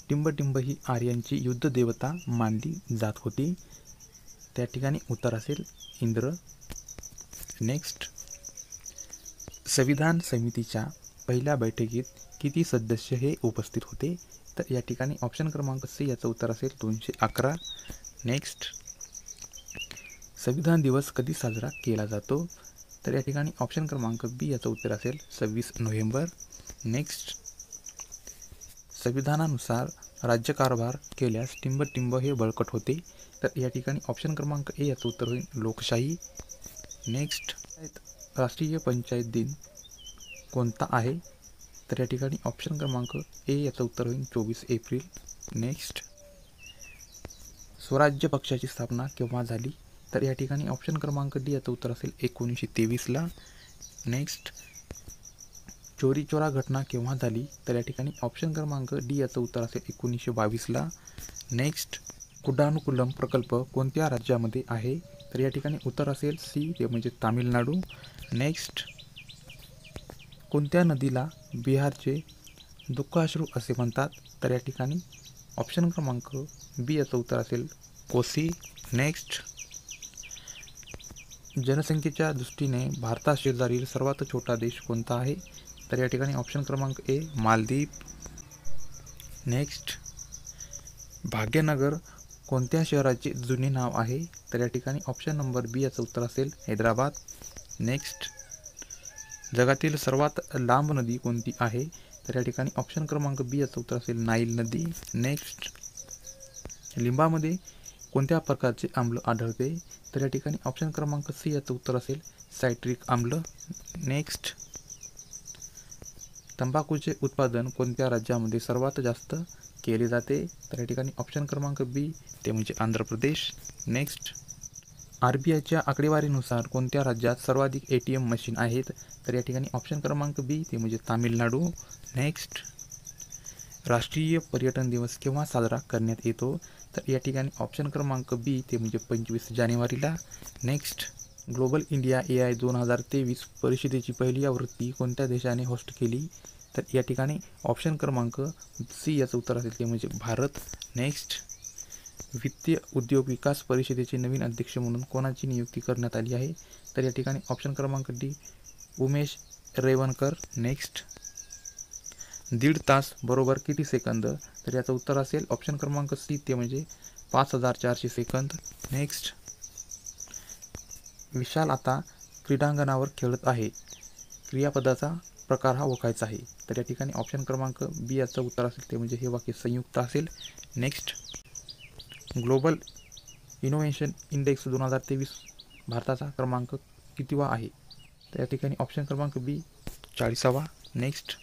टिंबटिंब ही आर्यांची युद्ध देवता मानली जात होती. त्या ठिकाणी उत्तर असेल इंद्र. नेक्स्ट, संविधान समितीच्या पहिल्या बैठकीत किती सदस्य हे उपस्थित होते? तर या ठिकाणी ऑप्शन क्रमांक सी याचं उत्तर असेल 211. नेक्स्ट, संविधान दिवस कधी साजरा केला जातो? तर या ठिकाणी ऑप्शन क्रमांक बी याचं उत्तर असेल 26 नोव्हेंबर. नेक्स्ट, संविधानानुसार राज्यकारभार केल्यास टिंबटिंब हे बळकट होते. तर या ठिकाणी ऑप्शन क्रमांक ए याचं उत्तर होईल लोकशाही. नेक्स्ट, राष्ट्रीय पंचायत दिन कोणता आहे? तर या ठिकाणी ऑप्शन क्रमांक ए याचं उत्तर होईल 24 एप्रिल. नेक्स्ट, स्वराज्य पक्षाची स्थापना केव्हा झाली? तर या ठिकाणी ऑप्शन क्रमांक डी याचं उत्तर असेल 1923ला. नेक्स्ट, चोरी चोरा घटना केव्हा झाली? तर या ठिकाणी ऑप्शन क्रमांक डी याचं उत्तर असेल 1922ला. नेक्स्ट, कुडानुकुलम प्रकल्प कोणत्या राज्यामध्ये आहे? तर या ठिकाणी उत्तर असेल सी, ते म्हणजे तामिळनाडू. नेक्स्ट, कोणत्या नदीला बिहारचे दुःखाश्रू असे म्हणतात? तर या ठिकाणी ऑप्शन क्रमांक बी याचं उत्तर असेल कोसी. नेक्स्ट, जनसंख्येच्या दृष्टीने भारताशेजारील सर्वात छोटा देश कोणता आहे? तर या ठिकाणी ऑप्शन क्रमांक ए मालदीव. नेक्स्ट, भाग्यनगर कोणत्या शहराचे जुने नाव आहे? तर या ठिकाणी ऑप्शन नंबर बी याचं उत्तर असेल हैदराबाद. नेक्स्ट, जगातील सर्वात लांब नदी कोणती आहे? तर या ठिकाणी ऑप्शन क्रमांक बी याचं उत्तर असेल नाईल नदी. नेक्स्ट, लिंबामध्ये कोणत्या प्रकारचे आम्ल आढळते? तर या ठिकाणी ऑप्शन क्रमांक सी याचं उत्तर असेल सायट्रिक आम्ल. नेक्स्ट, तंबाखूचे उत्पादन कोणत्या राज्यामध्ये सर्वात जास्त केले जाते? तर या ठिकाणी ऑप्शन क्रमांक बी, ते म्हणजे आंध्र प्रदेश. नेक्स्ट, RBIच्या आकडेवारीनुसार कोणत्या राज्यात सर्वाधिक ATM मशीन आहेत? तर या ठिकाणी ऑप्शन क्रमांक बी, ते म्हणजे तामिळनाडू. नेक्स्ट, राष्ट्रीय पर्यटन दिवस केव्हा साजरा करण्यात येतो? तर या ठिकाणी ऑप्शन क्रमांक बी, ते म्हणजे 25 जानेवारीला. नेक्स्ट, ग्लोबल इंडिया AI 2023 परिषदेची पहिली आवृत्ती कोणत्या देशाने होस्ट केली? तर या ठिकाणी ऑप्शन क्रमांक सी याचं उत्तर असेल, ते म्हणजे भारत. नेक्स्ट, वित्तीय उद्योग विकास परिषदेचे नवीन अध्यक्ष म्हणून कोणाची नियुक्ती करण्यात आली आहे? तर या ठिकाणी ऑप्शन क्रमांक डी, उमेश रेवणकर. नेक्स्ट, 1.5 तास बरोबर किती सेकंद? तर याचं उत्तर असेल ऑप्शन क्रमांक सी, ते म्हणजे 5400 सेकंद. नेक्स्ट, विशाल आता क्रीडांगणावर खेळत आहे. क्रियापदाचा प्रकार हा ओळखायचा आहे. तर या ठिकाणी ऑप्शन क्रमांक बी याचं उत्तर असेल, ते म्हणजे हे वाक्य संयुक्त असेल. नेक्स्ट, ग्लोबल इनोव्हेशन इंडेक्स 2023 भारताचा क्रमांक कितीवा आहे? तर या ठिकाणी ऑप्शन क्रमांक बी 40वा. नेक्स्ट,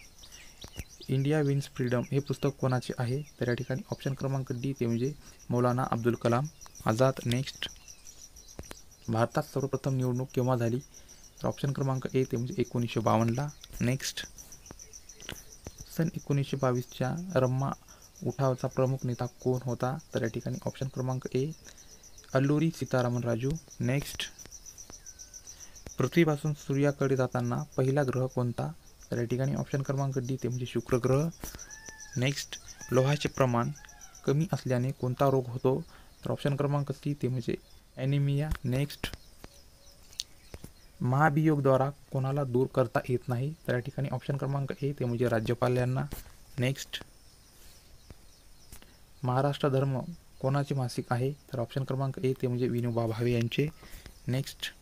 इंडिया विन्स फ्रीडम हे पुस्तक कोणाचे आहे? तर या ठिकाणी ऑप्शन क्रमांक डी, ते म्हणजे मौलाना अब्दुल कलाम आझाद. नेक्स्ट, भारतात सर्वप्रथम निवडणूक केव्हा झाली? तर ऑप्शन क्रमांक ए, ते म्हणजे 1952ला. नेक्स्ट, सन 1922च्या रम्मा उठावाचा प्रमुख नेता कोण होता? तर या ठिकाणी ऑप्शन क्रमांक ए, अल्लुरी सीतारामन राजू. नेक्स्ट, पृथ्वीपासून सूर्याकडे जाताना पहिला ग्रह कोणता? तर या ठिकाणी ऑप्शन क्रमांक डी, ते म्हणजे शुक्र ग्रह. नेक्स्ट, लोहाचे प्रमाण कमी असल्याने कोणता रोग होतो? तर ऑप्शन क्रमांक सी, ते म्हणजे ॲनिमिया. नेक्स्ट, महाभियोगद्वारा कोणाला दूर करता येत नाही? तर या ठिकाणी ऑप्शन क्रमांक ए, ते म्हणजे राज्यपाल यांना. नेक्स्ट, महाराष्ट्र धर्म कोणाचे मासिक आहे? तर ऑप्शन क्रमांक ए, ते म्हणजे विनोबा भावे यांचे. नेक्स्ट,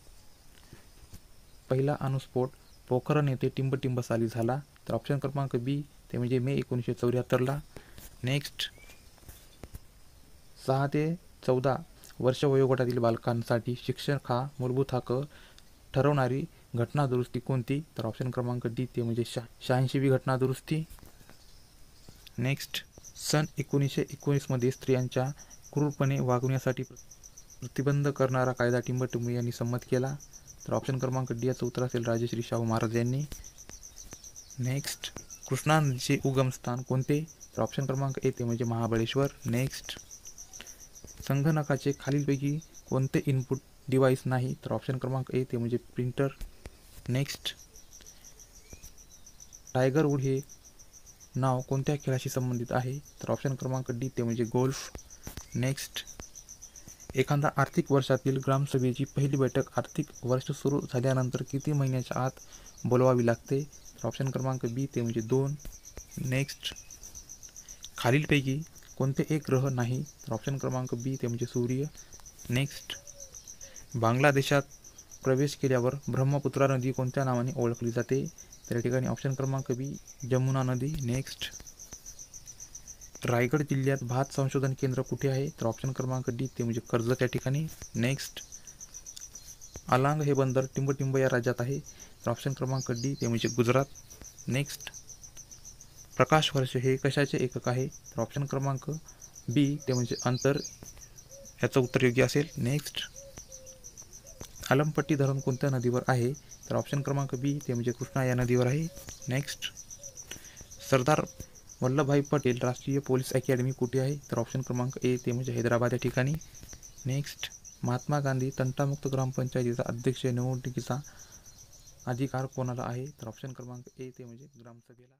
पहिला अणुस्फोट पोखरण येथे टिंबटिंब साली झाला? तर ऑप्शन क्रमांक बी, ते म्हणजे मे 1974ला. नेक्स्ट, 6 ते 14 वर्ष वयोगटातील बालकांसाठी शिक्षण हा मूलभूत हक्क ठरवणारी घटना दुरुस्ती कोणती? तर ऑप्शन क्रमांक डी, ते म्हणजे 86वी घटना दुरुस्ती. नेक्स्ट, सन 1919 मध्ये स्त्रियांच्या क्रूरपणे वागवण्यासाठी प्रतिबंध करणारा कायदा टिंबटिंब यांनी संमत केला? तर ऑप्शन क्रमांक डी याचं उत्तर असेल राजश्री शाहू महाराज यांनी. नेक्स्ट, कृष्णा नदीचे उगमस्थान कोणते? तर ऑप्शन क्रमांक ए, ते म्हणजे महाबळेश्वर. नेक्स्ट, संगणकाचे खालीलपैकी कोणते इनपुट डिव्हाइस नाही? तर ऑप्शन क्रमांक ए, ते म्हणजे प्रिंटर. नेक्स्ट, टायगर वूड हे नाव कोणत्या खेळाशी संबंधित आहे? तर ऑप्शन क्रमांक डी ते म्हणजे गोल्फ. नेक्स्ट, एखाद्या आर्थिक वर्षातील ग्रामसभेची पहिली बैठक आर्थिक वर्ष सुरू झाल्यानंतर किती महिन्याच्या आत बोलवावी लागते? तर ऑप्शन क्रमांक बी ते म्हणजे 2. नेक्स्ट, खालीलपैकी कोणते एक ग्रह नाही? तर ऑप्शन क्रमांक बी ते म्हणजे सूर्य. नेक्स्ट, बांगलादेशात प्रवेश केल्यावर ब्रह्मपुत्रा नदी कोणत्या नावाने ओळखली जाते? तर या ठिकाणी ऑप्शन क्रमांक बी जमुना नदी. नेक्स्ट, रायगड जिल्ह्यात भात संशोधन केंद्र कुठे आहे? तर ऑप्शन क्रमांक डी ते म्हणजे कर्जत या ठिकाणी. नेक्स्ट, अलांग हे बंदर टिंबटिंब या राज्यात आहे. तर ऑप्शन क्रमांक डी ते म्हणजे गुजरात. नेक्स्ट, प्रकाश वर्ष हे कशाचे एकक आहे? तर ऑप्शन क्रमांक बी ते म्हणजे अंतर, याचं उत्तर योग्य असेल. नेक्स्ट, अलमपट्टी धरण कोणत्या नदीवर आहे? तर ऑप्शन क्रमांक बी ते म्हणजे कृष्णा या नदीवर आहे. नेक्स्ट, सरदार वल्लभभाई पटेल राष्ट्रीय पोलीस अकॅडमी कुठे आहे? तर ऑप्शन क्रमांक ए ते म्हणजे हैदराबाद या ठिकाणी. नेक्स्ट, महात्मा गांधी तंटामुक्त ग्रामपंचायतीचा अध्यक्ष निवडणुकीचा अधिकार कोणाला आहे? तर ऑप्शन क्रमांक ए ते म्हणजे ग्रामसभेला.